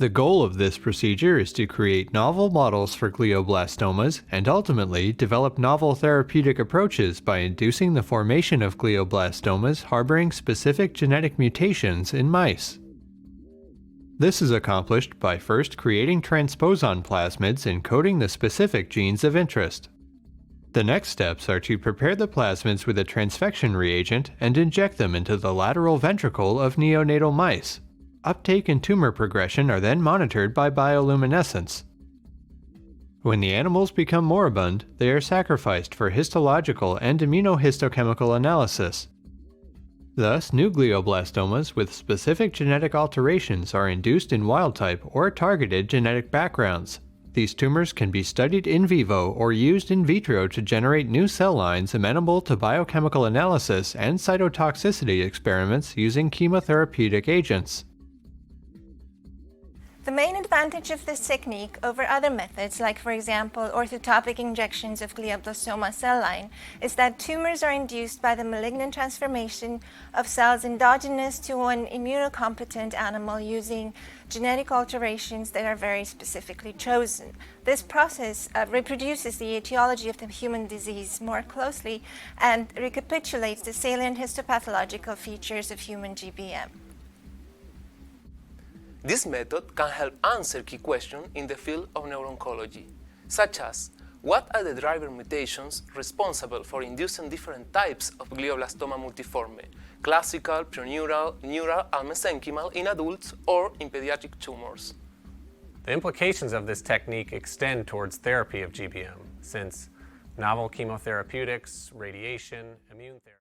The goal of this procedure is to create novel models for glioblastomas and ultimately develop novel therapeutic approaches by inducing the formation of glioblastomas harboring specific genetic mutations in mice. This is accomplished by first creating transposon plasmids encoding the specific genes of interest. The next steps are to prepare the plasmids with a transfection reagent and inject them into the lateral ventricle of neonatal mice. Uptake and tumor progression are then monitored by bioluminescence. When the animals become moribund, they are sacrificed for histological and immunohistochemical analysis. Thus, new glioblastomas with specific genetic alterations are induced in wild-type or targeted genetic backgrounds. These tumors can be studied in vivo or used in vitro to generate new cell lines amenable to biochemical analysis and cytotoxicity experiments using chemotherapeutic agents. The main advantage of this technique over other methods, like for example orthotopic injections of glioblastoma cell line, is that tumors are induced by the malignant transformation of cells endogenous to an immunocompetent animal using genetic alterations that are very specifically chosen. This process reproduces the etiology of the human disease more closely and recapitulates the salient histopathological features of human GBM. This method can help answer key questions in the field of neuro-oncology, such as what are the driver mutations responsible for inducing different types of glioblastoma multiforme, classical, preneural, neural, and mesenchymal in adults or in pediatric tumors. The implications of this technique extend towards therapy of GBM, since novel chemotherapeutics, radiation, immune therapy